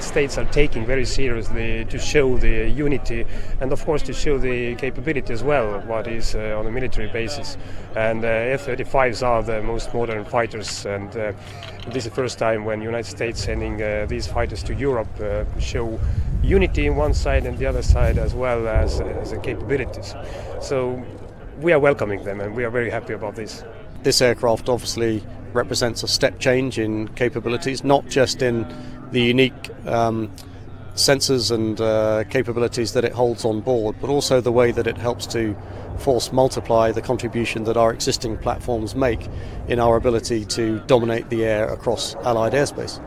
United States are taking very seriously to show the unity and of course to show the capability as well of what is on a military basis. And F-35s are the most modern fighters, and this is the first time when the United States sending these fighters to Europe show unity on one side and the other side as well as the capabilities. So we are welcoming them and we are very happy about this. This aircraft obviously represents a step change in capabilities, not just in the unique sensors and capabilities that it holds on board, but also the way that it helps to force multiply the contribution that our existing platforms make in our ability to dominate the air across Allied airspace.